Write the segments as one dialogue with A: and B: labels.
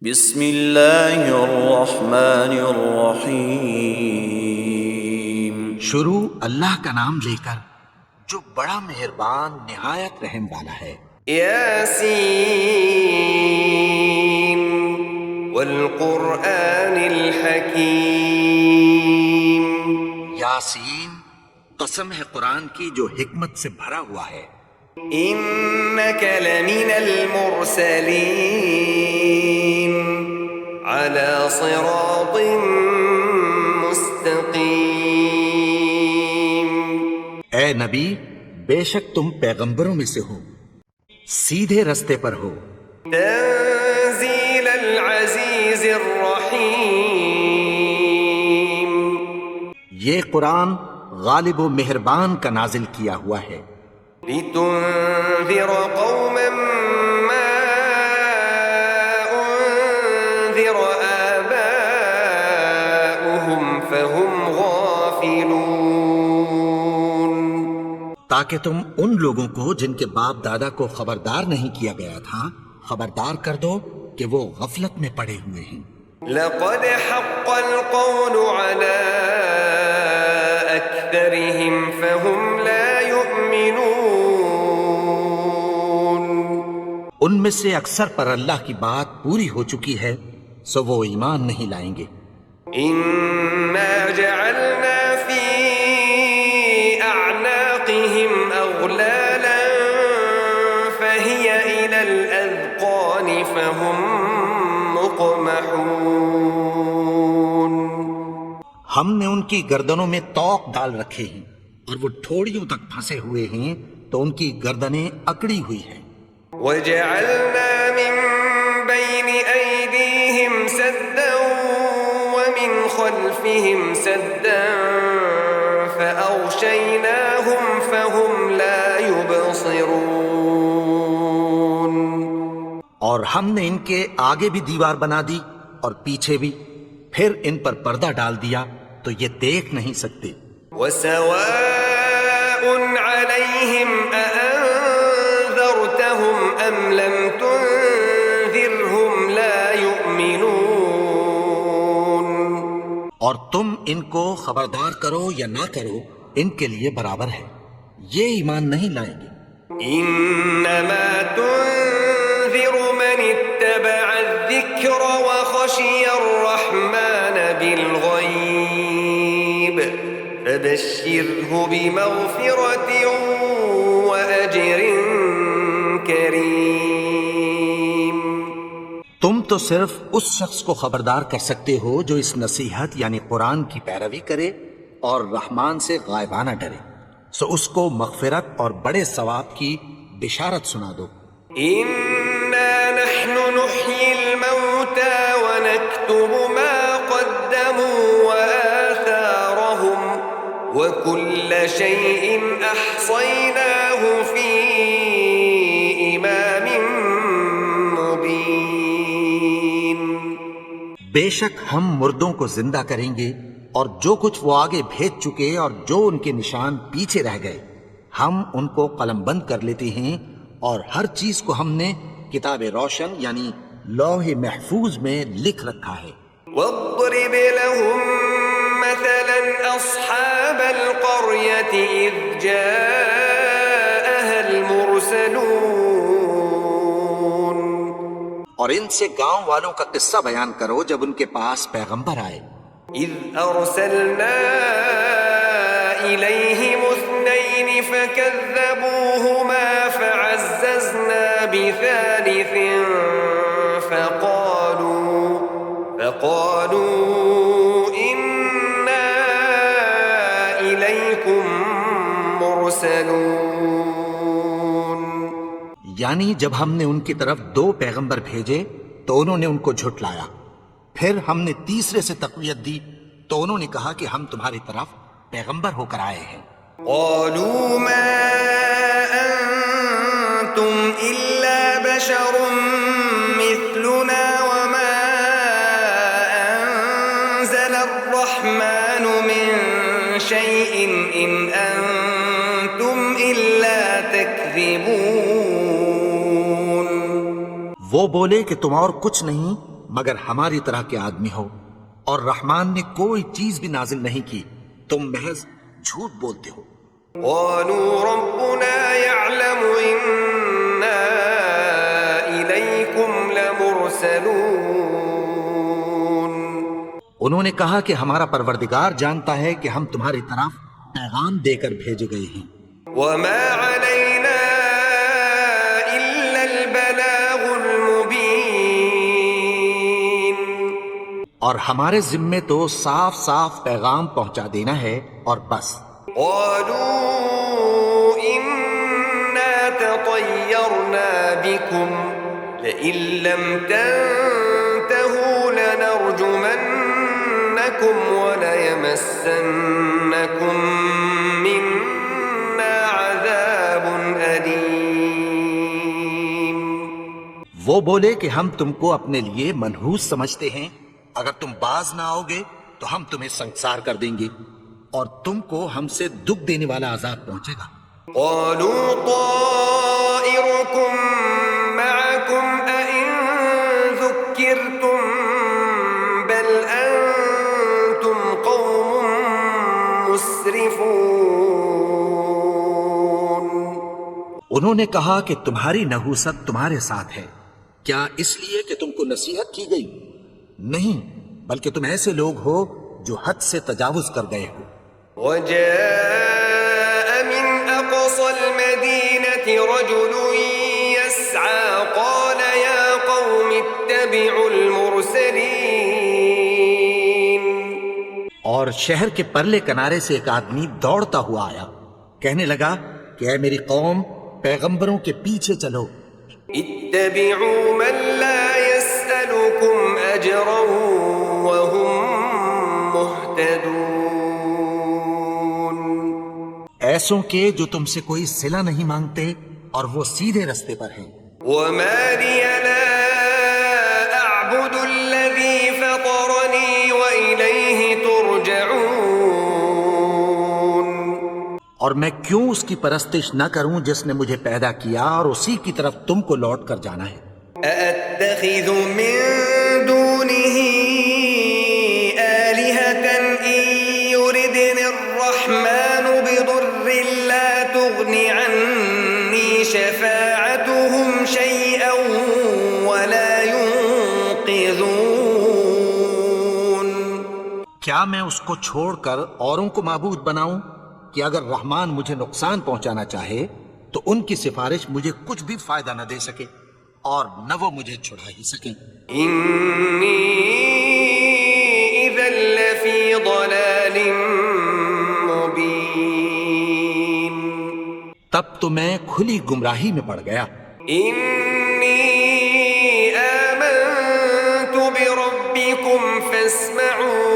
A: بسم اللہ الرحمن الرحیم۔
B: شروع اللہ کا نام لے کر جو بڑا مہربان نہایت رحم والا ہے۔
C: یاسین والقرآن الحکیم۔
B: یاسین، قسم ہے قرآن کی جو حکمت سے بھرا ہوا ہے۔
C: انک لمن المرسلین علی صراط مستقیم۔
B: اے نبی، بے شک تم پیغمبروں میں سے ہو، سیدھے رستے پر ہو۔
C: تنزیل العزیز الرحیم۔
B: یہ قرآن غالب و مہربان کا نازل کیا ہوا ہے۔
C: لتنذر قوما ما انذر آباؤهم فهم غافلون۔
B: تاکہ تم ان لوگوں کو جن کے باپ دادا کو خبردار نہیں کیا گیا تھا خبردار کر دو کہ وہ غفلت میں پڑے ہوئے ہیں۔
C: لقد حق القول على أكثرهم فهم لا يؤمنون۔
B: ان میں سے اکثر پر اللہ کی بات پوری ہو چکی ہے، سو وہ ایمان نہیں لائیں گے۔
C: إنا جعلنا في أعناقهم أغلالا فهي إلى الأذقان فهم مقمحون۔
B: ہم نے ان کی گردنوں میں طوق ڈال رکھے ہیں اور وہ ٹھوڑیوں تک پھنسے ہوئے ہیں تو ان کی گردنیں اکڑی ہوئی ہیں۔
C: وجعلنا من بين أيديهم سدا ومن خلفهم سدا فأغشيناهم فهم لا يبصرون۔
B: اور ہم نے ان کے آگے بھی دیوار بنا دی اور پیچھے بھی، پھر ان پر پردہ ڈال دیا تو یہ دیکھ نہیں سکتے۔
C: وسواء عليهم أأنذرتهم أم لم تنذرهم لا يؤمنون۔
B: اور تم ان کو خبردار کرو یا نہ کرو، ان کے لیے برابر ہے، یہ ایمان نہیں لائیں گے۔
C: إنما تنذر من اتبع الذكر وخشي الرحمن بالغيب فبشره بمغفرة وأجر كريم۔
B: تم تو صرف اس شخص کو خبردار کر سکتے ہو جو اس نصیحت یعنی قرآن کی پیروی کرے اور رحمان سے غائبانہ ڈرے، سو اس کو مغفرت اور بڑے ثواب کی بشارت سنا دو۔
C: إنا نحن نحيي الموتى ونكتب ما قدموا وآثارهم وكل شيء أحصيناه في إمام مبين۔
B: بے شک ہم مردوں کو زندہ کریں گے اور جو کچھ وہ آگے بھیج چکے اور جو ان کے نشان پیچھے رہ گئے ہم ان کو قلم بند کر لیتے ہیں، اور ہر چیز کو ہم نے کتاب روشن یعنی لوح محفوظ میں لکھ رکھا ہے۔
C: واضرب لهم مثلا أصحاب القرية إذ جاءها المرسلون۔
B: اور ان سے گاؤں والوں کا قصہ بیان کرو جب ان کے پاس پیغمبر آئے۔
C: إذ أرسلنا إليهم اثنين فكذبوهما فعززنا بثالث فقالوا إنا إليكم مرسلون۔
B: یعنی جب ہم نے ان کی طرف 2 پیغمبر بھیجے تو انہوں نے ان کو جھٹلایا، پھر ہم نے تیسرے سے تقویت دی تو انہوں نے کہا کہ ہم تمہاری طرف پیغمبر ہو کر آئے ہیں۔
C: قالوا ما أنتم إلا بشر مثلنا وما أنزل الرحمن من شيء إن أنتم إلا تكذبون۔
B: وہ بولے کہ تم اور کچھ نہیں مگر ہماری طرح کے آدمی ہو، اور رحمان نے کوئی چیز بھی نازل نہیں کی، تم محض جھوٹ بولتے ہو۔
C: قالوا ربنا يعلم إنا إليكم لمرسلون
B: انہوں نے کہا کہ ہمارا پروردگار جانتا ہے کہ ہم تمہاری طرف پیغام دے کر بھیجے گئے ہیں،
C: وما علينا إلا البلاغ المبين
B: اور ہمارے ذمے تو صاف صاف پیغام پہنچا دینا ہے اور بس۔
C: قالوا إنا تطيرنا بكم لئن لم تنتهوا لنرجمنكم وليمسنكم منا عذاب أليم۔
B: وہ بولے کہ ہم تم کو اپنے لیے منحوس سمجھتے ہیں، اگر تم باز نہ آؤ گے تو ہم تمہیں سنسار کر دیں گے اور تم کو ہم سے دکھ دینے والا عذاب پہنچے گا۔
C: قالوا طائركم معكم أئن ذكرتم بل أنتم قوم مسرفون۔
B: انہوں نے کہا کہ تمہاری نحوست تمہارے ساتھ ہے، کیا اس لیے کہ تم کو نصیحت کی گئی؟ نہیں، بلکہ تم ایسے لوگ ہو جو حد سے تجاوز کر گئے ہو۔
C: وجاء من أقصى المدينة رجل يسعى قال يا قوم اتبعوا المرسلين۔
B: اور شہر کے پرلے کنارے سے ایک آدمی دوڑتا ہوا آیا، کہنے لگا کہ اے میری قوم، پیغمبروں کے پیچھے چلو۔
C: اتبعوا من لا يسألكم أجرا وهم مهتدون۔
B: ایسوں کے جو تم سے کوئی صلہ نہیں مانگتے اور وہ سیدھے رستے پر ہیں۔
C: وما لي لا أعبد الذي فطرني وإليه ترجعون۔
B: اور میں کیوں اس کی پرستش نہ کروں جس نے مجھے پیدا کیا اور اسی کی طرف تم کو لوٹ کر جانا ہے۔
C: أأتخذ من دونه آلهة إن يردني الرحمن بضر لا تغن عني شفاعتهم شيئا ولا ينقذون۔
B: کیا میں اس کو چھوڑ کر اوروں کو معبود بناؤں کہ اگر رحمان مجھے نقصان پہنچانا چاہے تو ان کی سفارش مجھے کچھ بھی فائدہ نہ دے سکے اور نہ وہ مجھے چھڑا ہی سکیں۔
C: إني إذا لفي ضلال مبين۔
B: تب تو میں کھلی گمراہی میں پڑ گیا۔
C: إني آمنت بربكم فاسمعون۔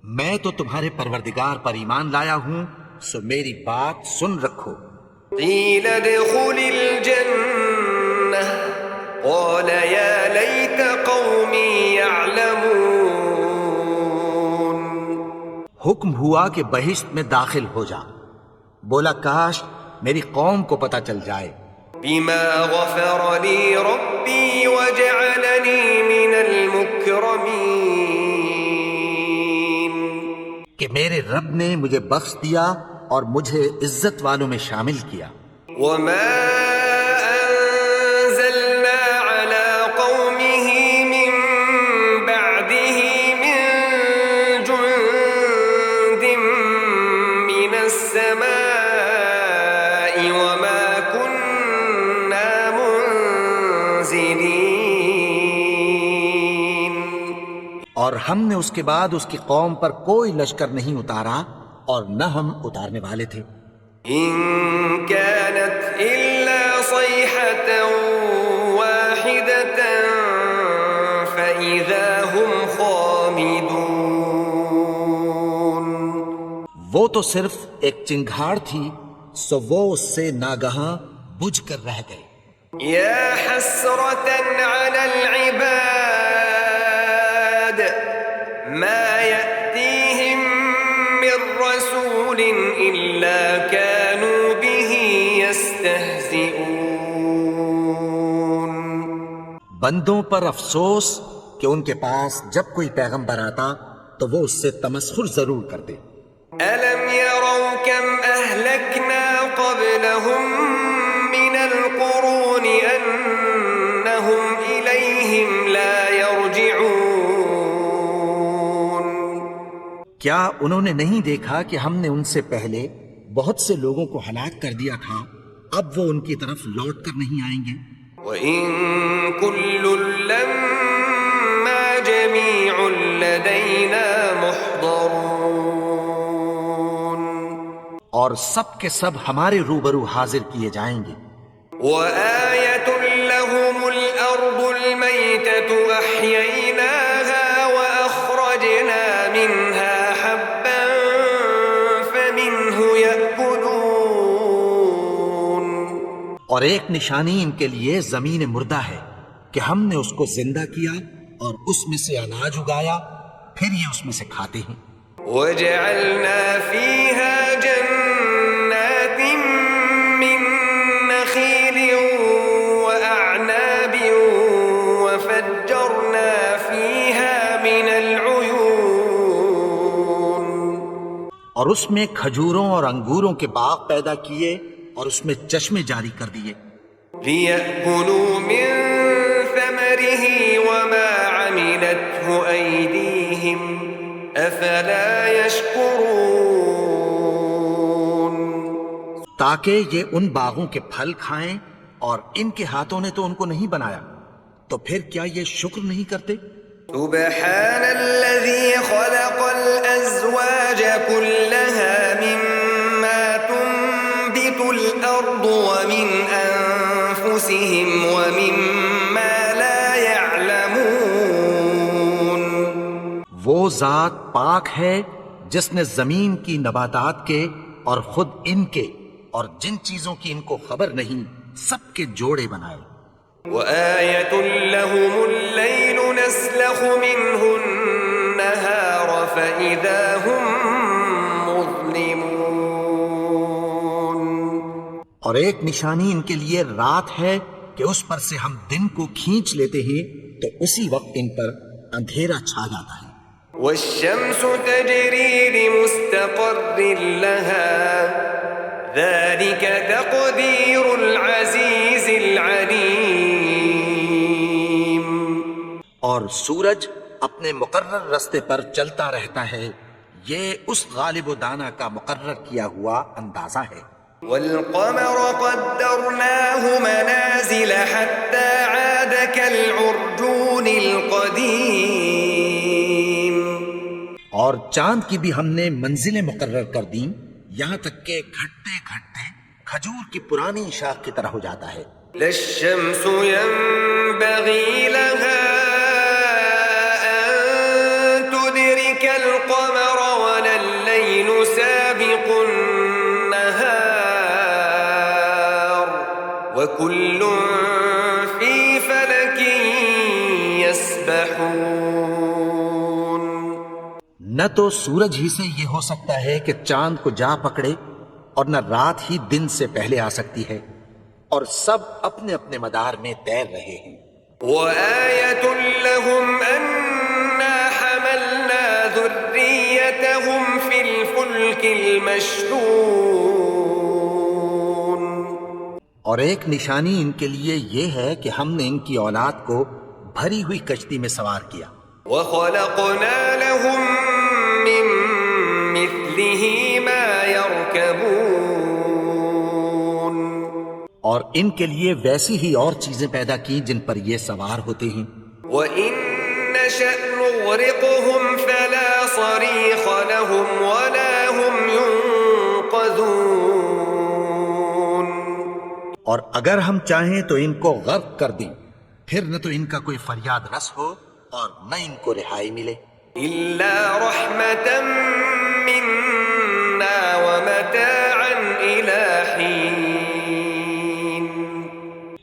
B: میں تو تمہارے پروردگار پر ایمان لایا ہوں، سو میری بات سن رکھو۔
C: قيل ادخل الجنة قال يا ليت قومي يعلمون۔
B: حکم ہوا کہ بہشت میں داخل ہو جا، بولا کاش میری قوم کو پتہ چل جائے۔
C: بما غفر لي ربي وجعلني من المكرمين۔
B: کہ میرے رب نے مجھے بخش دیا اور مجھے عزت والوں میں شامل کیا۔
C: وما أنزلنا على قومه من بعده من جند من السماء وما كنا منزلين۔
B: اور ہم نے اس کے بعد اس کی قوم پر کوئی لشکر نہیں اتارا اور نہ ہم اتارنے والے تھے۔
C: إن كانت إلا صيحة واحدة فإذا هم خامدون۔
B: وہ تو صرف ایک چنگھاڑ تھی، سو وہ اس سے ناگہاں بجھ کر رہ گئے۔
C: يا حسرة على العباد ما يأتيهم من رسول إلا كانوا به يستهزئون۔
B: بندوں پر افسوس کہ ان کے پاس جب کوئی پیغمبر آتا تو وہ اس سے تمسخر ضرور کرتے۔
C: ألم يروا كم أهلكنا قبلهم من القرون أنهم إليهم لا يرجعون۔
B: کیا انہوں نے نہیں دیکھا کہ ہم نے ان سے پہلے بہت سے لوگوں کو ہلاک کر دیا تھا، اب وہ ان کی طرف لوٹ کر نہیں آئیں گے؟
C: وَإِن كُلٌّ لَّمَّا جَمِيعٌ لَّدَيْنَا مُحْضَرُونَ،
B: اور سب کے سب ہمارے روبرو حاضر کیے جائیں گے۔
C: وَآيَةٌ لَّهُمُ الْأَرْضُ الْمَيْتَةُ أَحْيَيْنَاهَا وَأَخْرَجْنَا مِنْهَا حَبًّا فَمِنْهُ يَأْكُلُونَ۔
B: اور ایک نشانی ان کے لیے زمین مردہ ہے کہ ہم نے اس کو زندہ کیا اور اس میں سے اناج اگایا، پھر یہ اس میں سے کھاتے ہیں۔
C: وَجَعَلْنَا فِيهَا جَنَّاتٍ مِّن نَّخِيلٍ وَأَعْنَابٍ وَفَجَّرْنَا فِيهَا مِنَ الْعُيُونِ،
B: اور اس میں کھجوروں اور انگوروں کے باغ پیدا کیے اور اس میں چشمے جاری کر دیے،
C: لِيَأْكُلُوا مِن ثَمَرِهِ وَمَا عَمِلَتْهُ أَيْدِيهِمْ أَفَلَا يَشْكُرُونَ۔
B: تاکہ یہ ان باغوں کے پھل کھائیں، اور ان کے ہاتھوں نے تو ان کو نہیں بنایا، تو پھر کیا یہ شکر نہیں کرتے؟
C: سبحان الذي خلق الأزواج كلها مما تنبت الأرض ومن أنفسهم ومما لا يعلمون۔
B: وہ ذات پاک ہے جس نے زمین کی نباتات کے اور خود ان کے اور جن چیزوں کی ان کو خبر نہیں سب کے جوڑے بنائے۔
C: وآية لهم الليل نسلخ منه النهار فإذا هم مظلمون۔
B: اور ایک نشانی ان کے لیے رات ہے کہ اس پر سے ہم دن کو کھینچ لیتے ہیں تو اسی وقت ان پر اندھیرا چھا جاتا ہے۔
C: والشمس تجري لمستقر لها ذلك تقدير العزيز العليم۔
B: اور سورج اپنے مقرر راستے پر چلتا رہتا ہے، یہ اس غالب و دانا کا مقرر کیا ہوا اندازہ ہے۔
C: والقمر قدرناه منازل حتى عاد كالعرجون القديم۔
B: اور چاند کی بھی ہم نے منزلیں مقرر کر دیں، یہاں تک کہ گھٹتے گھٹتے کھجور کی پرانی شاخ کی طرح ہو جاتا ہے۔
C: لا الشمس ينبغي لها أن تدرك القمر ولا الليل سابق النهار وكل في فلك يسبحون۔
B: نہ تو سورج ہی سے یہ ہو سکتا ہے کہ چاند کو جا پکڑے، اور نہ رات ہی دن سے پہلے آ سکتی ہے، اور سب اپنے اپنے مدار میں تیر رہے ہیں۔
C: وآية لهم أنا حملنا ذريتهم في الفلك المشحون۔
B: اور ایک نشانی ان کے لیے یہ ہے کہ ہم نے ان کی اولاد کو بھری ہوئی کشتی میں سوار کیا۔
C: وخلقنا لهم من مثله ما يركبون۔
B: اور ان کے لیے ویسی ہی اور چیزیں پیدا کی جن پر یہ سوار ہوتے ہیں۔
C: وإن نشأ نغرقهم فلا صريخ لهم ولا هم ينقذون۔
B: اور اگر ہم چاہیں تو ان کو غرق کر دیں، پھر نہ تو ان کا کوئی فریاد رس ہو اور نہ ان کو رہائی ملے۔
C: إلا رحمة منا ومتاعا إلى حين۔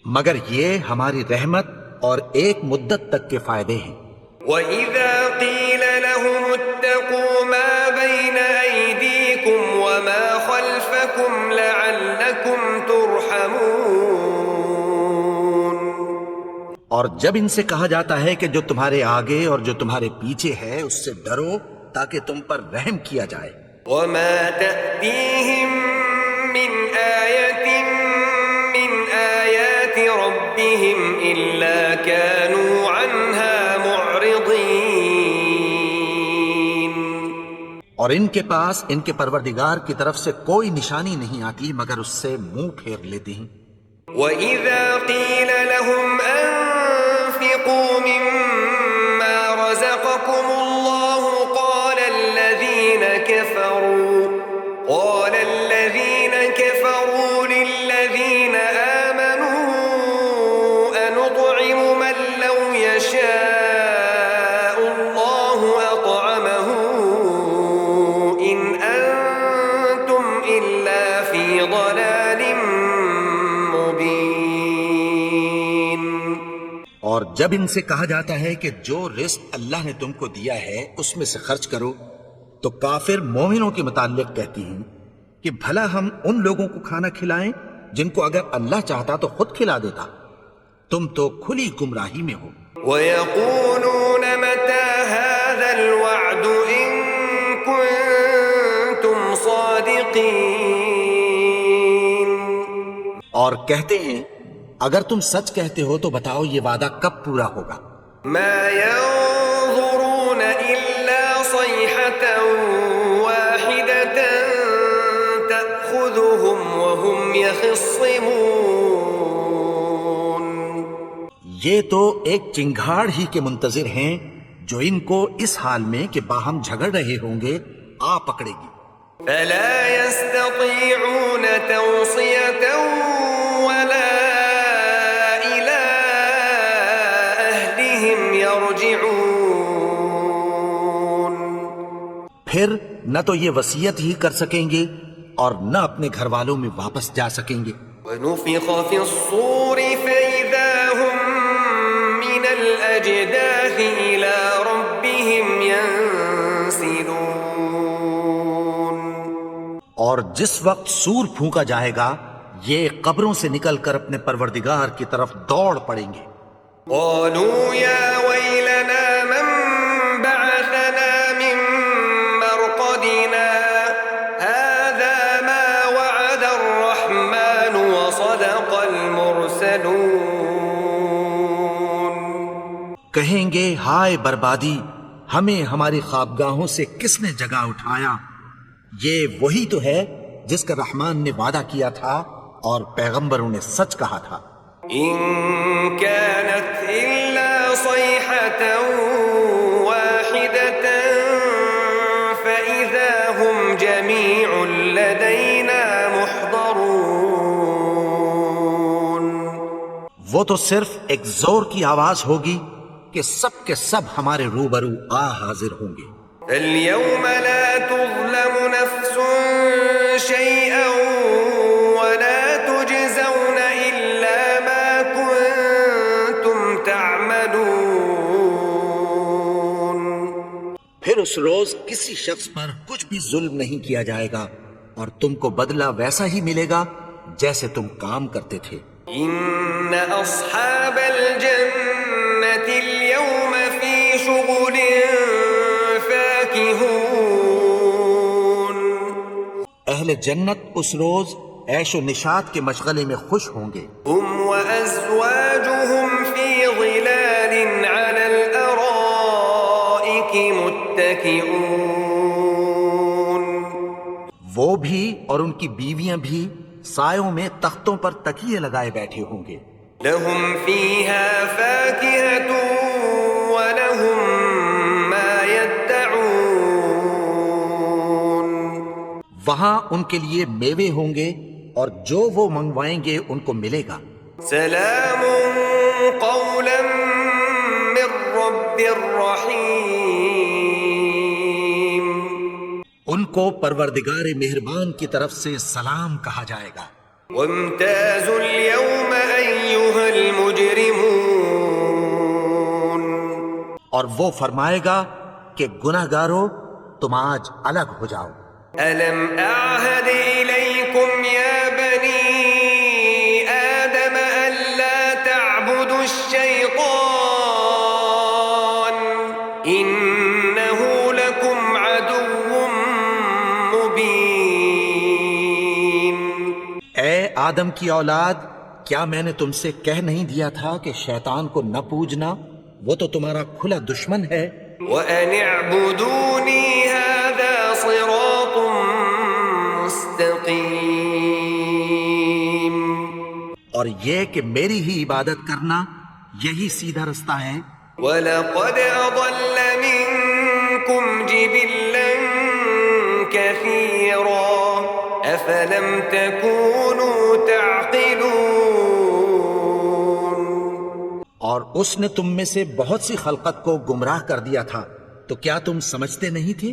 B: مگر یہ ہماری رحمت اور ایک مدت تک کے فائدے ہیں۔
C: وَإِذَا قِيلَ لَهُمُ اتَّقُوا مَا بَيْنَ أَيْدِيكُمْ وَمَا خَلْفَكُمْ لَعَلَّكُمْ تُرْحَمُونَ۔
B: اور جب ان سے کہا جاتا ہے کہ جو تمہارے آگے اور جو تمہارے پیچھے ہے اس سے ڈرو تاکہ تم پر رحم کیا جائے.
C: وما تأتيهم من آية من آيات ربهم إلا كانوا عنها معرضين.
B: اور ان کے پاس ان کے پروردگار کی طرف سے کوئی نشانی نہیں آتی مگر اس سے منہ پھیر لیتے ہیں.
C: وَإِذَا قِيلَ لَهُمْ أَنفِقُوا مِمَّا رَزَقَكُمُ اللَّهُ قَالَ الَّذِينَ كَفَرُوا لِلَّذِينَ آمَنُوا أَنُطْعِمُ مَن لَّوْ يَشَاءُ اللَّهُ أَطْعَمَهُ إِنْ أَنتُمْ إِلَّا فِي ضَلَالٍ مُّبِينٍ.
B: اور جب ان سے کہا جاتا ہے کہ جو رزق اللہ نے تم کو دیا ہے اس میں سے خرچ کرو تو کافر مومنوں کے متعلق کہتی ہیں کہ بھلا ہم ان لوگوں کو کھانا کھلائیں جن کو اگر اللہ چاہتا تو خود کھلا دیتا. تم تو کھلی گمراہی میں ہو.
C: وَيَقُولُونَ مَتَى هَذَا الْوَعْدُ إِن كُنتُمْ صَادِقِينَ.
B: اور کہتے ہیں اگر تم سچ کہتے ہو تو بتاؤ یہ وعدہ کب پورا ہوگا.
C: مَا يَنظُرُونَ إِلَّا صَيْحَةً وَاحِدَةً تَأْخُذُهُمْ وَهُمْ يَخِصِّمُونَ.
B: یہ تو ایک چنگھاڑ ہی کے منتظر ہیں جو ان کو اس حال میں کہ باہم جھگڑ رہے ہوں گے آ پکڑے گی.
C: فَلَا يَسْتَطِيعُونَ تَوْصِيَةً وَلَا إِلَىٰ أَهْلِهِمْ يَرْجِعُونَ.
B: پھر نہ تو یہ وصیت ہی کر سکیں گے اور نہ اپنے گھر والوں میں واپس جا سکیں گے.
C: وَنُفِخَ فِي الصُّورِ فَإِذَا هُم مِّنَ الْأَجْدَاثِ إِلَىٰ رَبِّهِمْ يَنسِلُونَ.
B: اور جس وقت سور پھونکا جائے گا یہ قبروں سے نکل کر اپنے پروردگار کی طرف دوڑ پڑیں گے.
C: قَالُوا يَا وَيْلَنَا مَن بَعَثَنَا مِن مَّرْقَدِنَا هَٰذَا مَا وَعَدَ الرَّحْمَٰنُ وَصَدَقَ الْمُرْسَلُونَ.
B: کہیں گے ہائے بربادی ہمیں ہماری خوابگاہوں سے کس نے جگا اٹھایا. یہ وہی تو ہے جس کا رحمان نے وعدہ کیا تھا اور پیغمبروں نے سچ کہا تھا.
C: إِن كَانَتْ إِلَّا صَيْحَةً وَاحِدَةً فَإِذَا هُمْ جَمِيعٌ لَدَيْنَا مُحْضَرُونَ.
B: وہ تو صرف ایک زور کی آواز ہوگی کہ سب کے سب ہمارے روبرو آ حاضر ہوں گے.
C: فَالْيَوْمَ لَا تُظْلَمُ نَفْسٌ شَيْئًا وَلَا تُجْزَوْنَ إِلَّا مَا كُنتُمْ تَعْمَلُونَ.
B: پھر اس روز کسی شخص پر کچھ بھی ظلم نہیں کیا جائے گا اور تم کو بدلہ ویسا ہی ملے گا جیسے تم کام کرتے تھے.
C: إِنَّ أَصْحَابَ الْجَنَّةِ الْيَوْمَ فِي شُغُلٍ فَاكِهُونَ.
B: اہل جنت اس روز عیش و نشاط کے مشغلے میں خوش ہوں گے.
C: هُمْ وَأَزْوَاجُهُمْ فِي ظِلَالٍ عَلَى الْأَرَائِكِ مُتَّكِئُونَ.
B: وہ بھی اور ان کی بیویاں بھی سایوں میں تختوں پر تکیے لگائے بیٹھے ہوں گے.
C: لَهُمْ فِيهَا فَاكِهَةٌ وَلَهُمْ مَا يَدَّعُونَ.
B: وہاں ان کے لیے میوے ہوں گے اور جو وہ منگوائیں گے ان کو ملے گا.
C: سلام قولا من رب الرحیم.
B: ان کو پروردگار مہربان کی طرف سے سلام کہا جائے گا.
C: وامتازوا اليوم أيها المجرمون.
B: اور وہ فرمائے گا کہ گناہگارو تم آج الگ ہو جاؤ.
C: ألم أعهد إليكم يا بني آدم ألا تعبدوا الشيطان إنه لكم عدو مبين.
B: اے آدم کی اولاد، کیا میں نے تم سے کہہ نہیں دیا تھا کہ شیطان کو نہ پوجنا، وہ تو تمہارا کھلا دشمن ہے.
C: وأن اعبدوني هذا صراط مستقيم.
B: اور یہ کہ میری ہی عبادت کرنا یہی سیدھا رستہ ہے.
C: وَلَقَدْ أَضَلَّ مِنكُمْ جِبِلًّا كَثِيرًا أَفَلَمْ تَكُونُوا تَعْقِلُونَ.
B: اور اس نے تم میں سے بہت سی خلقت کو گمراہ کر دیا تھا، تو کیا تم سمجھتے نہیں تھے؟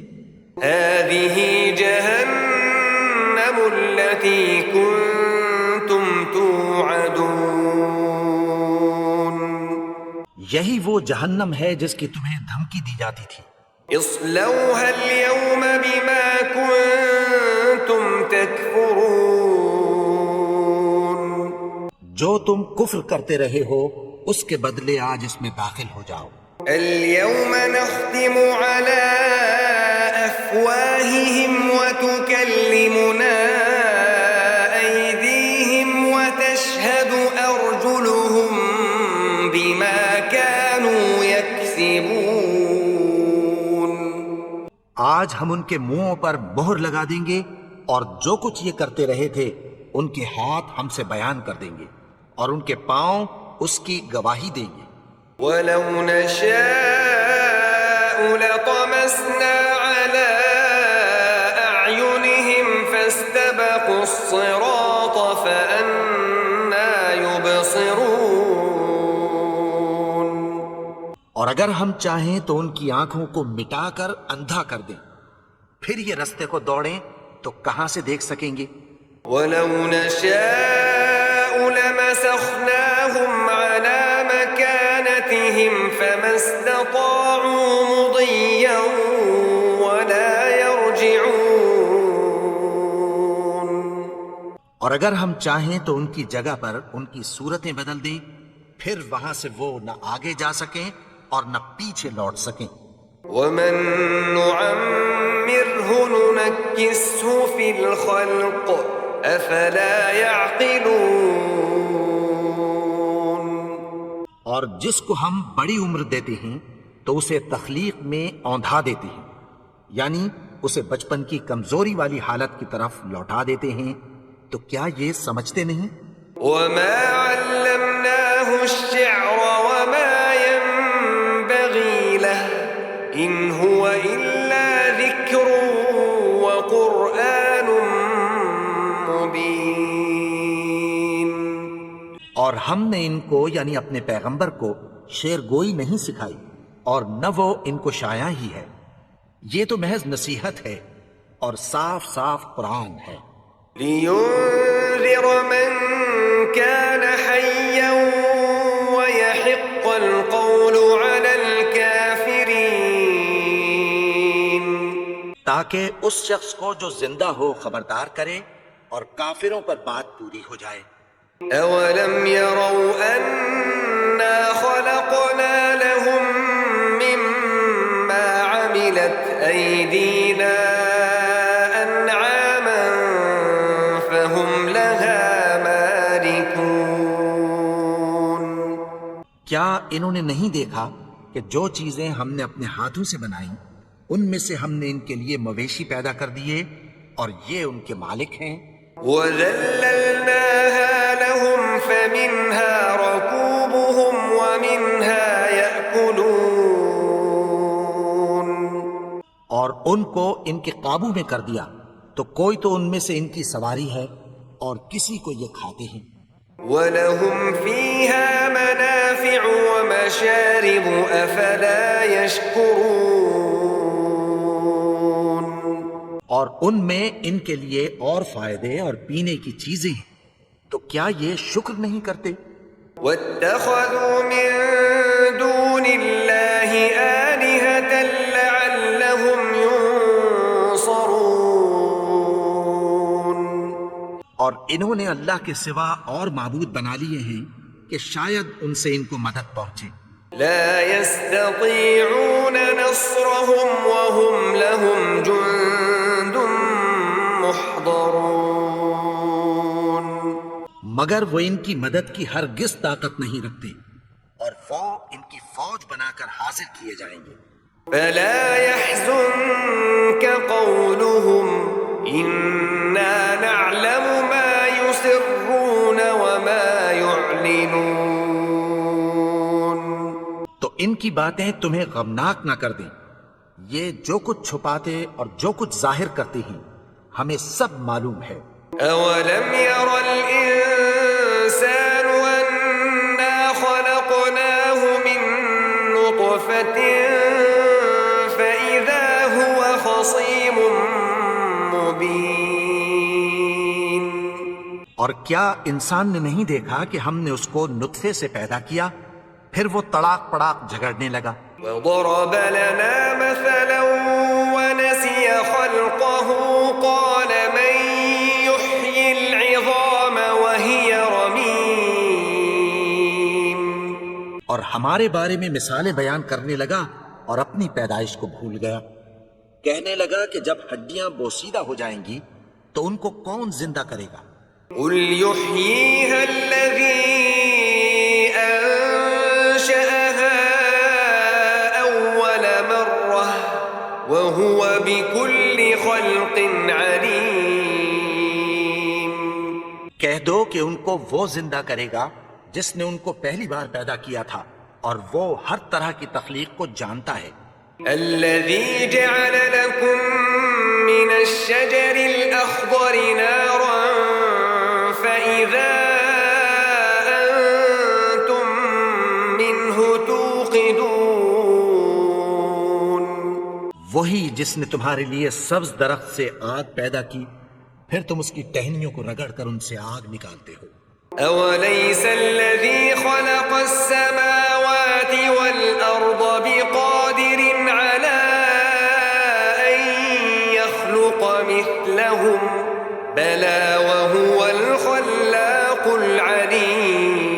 C: هَذِهِ جَهَنَّمُ الَّتِي كُنتُمْ تُوعَدُونَ.
B: یہی وہ جہنم ہے جس کی تمہیں دھمکی دی جاتی تھی.
C: اصلوها اليوم بما كنتم تكفرون.
B: جو تم کفر کرتے رہے ہو اس کے بدلے آج اس میں داخل ہو جاؤ.
C: اليوم نختم على أفواههم وتكلمنا أيديهم وتشهد أرجلهم بما كانوا يكسبون.
B: آج ہم ان کے منہوں پر مہر لگا دیں گے اور جو کچھ یہ کرتے رہے تھے ان کے ہاتھ ہم سے بیان کر دیں گے اور ان کے پاؤں اس کی گواہی دیں گے.
C: ولو نشاء لطمسنا على أعينهم فاستبقوا الصراط فأنى يبصرون.
B: اور اگر ہم چاہیں تو ان کی آنکھوں کو مٹا کر اندھا کر دیں، پھر یہ رستے کو دوڑیں تو کہاں سے دیکھ سکیں گے.
C: ولو نشاء لمسخناهم على مكانتهم فما استطاعوا مضيا ولا يرجعون.
B: اور اگر ہم چاہیں تو ان کی جگہ پر ان کی صورتیں بدل دیں، پھر وہاں سے وہ نہ آگے جا سکیں اور نہ پیچھے لوٹ سکیں.
C: ومن نعمره ننكسه في الخلق افلا يعقلون.
B: اور جس کو ہم بڑی عمر دیتے ہیں تو اسے تخلیق میں اوندھا دیتے ہیں، یعنی اسے بچپن کی کمزوری والی حالت کی طرف لوٹا دیتے ہیں. تو کیا یہ سمجھتے نہیں؟
C: وما علمناه الشعر وما ينبغي له ان هو الا ذكر وقرآن مبين.
B: اور ہم نے ان کو یعنی اپنے پیغمبر کو شعر گوئی نہیں سکھائی اور نہ وہ ان کو شاعر ہی ہے، یہ تو محض نصیحت ہے اور صاف صاف قرآن ہے.
C: لينذر من كان حيا ويحق القول على الكافرين.
B: تاکہ اس شخص کو جو زندہ ہو خبردار کرے اور کافروں پر بات پوری ہو جائے.
C: أولم يروا أنا خلقنا لهم مما عملت أيدينا أنعاما فهم لها مالكون.
B: کیا انہوں نے نہیں دیکھا کہ جو چیزیں ہم نے اپنے ہاتھوں سے بنائیں ان میں سے ہم نے ان کے لیے مویشی پیدا کر دیے اور یہ ان کے مالک ہیں.
C: وَذَلَّلْنَاهَا لَهُمْ فَمِنْهَا رَكُوبُهُمْ وَمِنْهَا يَأْكُلُونَ.
B: اور ان کو ان کے قابو میں کر دیا تو کوئی تو ان میں سے ان کی سواری ہے اور کسی کو یہ کھاتے ہیں.
C: وَلَهُمْ فِيهَا مَنَافِعُ وَمَشَارِبُ أَفَلَا يَشْكُرُونَ.
B: اور ان میں ان کے لیے اور فائدے اور پینے کی چیزیں ہیں، تو کیا یہ شکر نہیں کرتے؟
C: وَاتَّخَذُوا مِن دُونِ اللَّهِ آلِهَةً لَعَلَّهُمْ يُنصَرُونَ.
B: اور انہوں نے اللہ کے سوا اور معبود بنا لیے ہیں کہ شاید ان سے ان کو مدد پہنچے.
C: لا يستطيعون نصرهم وهم لهم جند محضرون.
B: مگر وہ ان کی مدد کی ہرگز طاقت نہیں رکھتے اور وہ ان کی فوج بنا کر حاضر کیے جائیں گے.
C: فلا يحزنك قولهم إنا نعلم ما يسرون وما يعلنون.
B: تو ان کی باتیں تمہیں غمناک نہ کر دیں. یہ جو کچھ چھپاتے اور جو کچھ ظاہر کرتے ہیں ہمیں سب معلوم ہے.
C: أولم ير الإنسان أنا خلقناه من نطفة فإذا هو خصيم مبين.
B: اور کیا انسان نے نہیں دیکھا کہ ہم نے اس کو نطفے سے پیدا کیا پھر وہ تڑاک پڑاک جھگڑنے لگا.
C: وضرب لنا مثلا ونسي خلقه قال من يحيي العظام وهي رميم.
B: اور ہمارے بارے میں مثالیں بیان کرنے لگا اور اپنی پیدائش کو بھول گیا. کہنے لگا کہ جب ہڈیاں بوسیدہ ہو جائیں گی تو ان کو کون زندہ کرے گا؟
C: قل يحييها الذي أنشأها أول مرة وهو بكل خلق عليم.
B: کہہ دو کہ ان کو وہ زندہ کرے گا جس نے ان کو پہلی بار پیدا کیا تھا اور وہ ہر طرح کی تخلیق کو جانتا ہے.
C: الذي جعل لكم من الشجر الأخضر نارا فإذا أنتم منه توقدون.
B: وہی جس نے تمہارے لیے سبز درخت سے آگ پیدا کی پھر تم اس کی ٹہنیوں کو رگڑ کر ان سے آگ نکالتے ہو.
C: أوليس الذي خلق السماوات والأرض بقادر على أن يخلق مثلهم بلى وهو الخلاق العليم.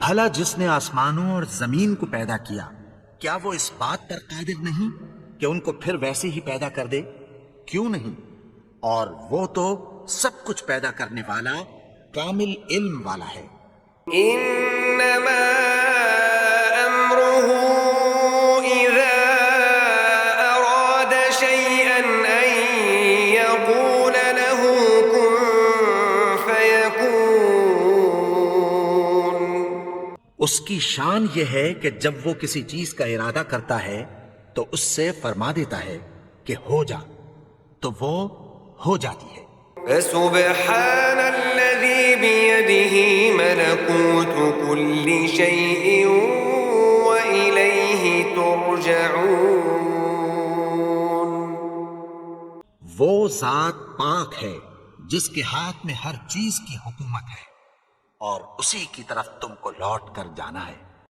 B: بھلا جس نے آسمانوں اور زمین کو پیدا کیا کیا وہ اس بات پر قادر نہیں کہ ان کو پھر ویسے ہی پیدا کر دے؟ کیوں نہیں؟ اور وہ تو سب کچھ پیدا کرنے والا کامل علم والا ہے.
C: إنما أمره إذا أراد شيئا أن يقول له كن فيكون.
B: اس کی شان یہ ہے کہ جب وہ کسی چیز کا ارادہ کرتا ہے تو اس سے فرما دیتا ہے کہ ہو جا تو وہ ہو جاتی ہے.
C: فسبحان الذي بيده ملكوت كل شيء وإليه ترجعون.
B: وہ ذات پاک ہے جس کے ہاتھ میں ہر چیز کی حکومت ہے اور اسی کی طرف تم کو لوٹ کر جانا ہے.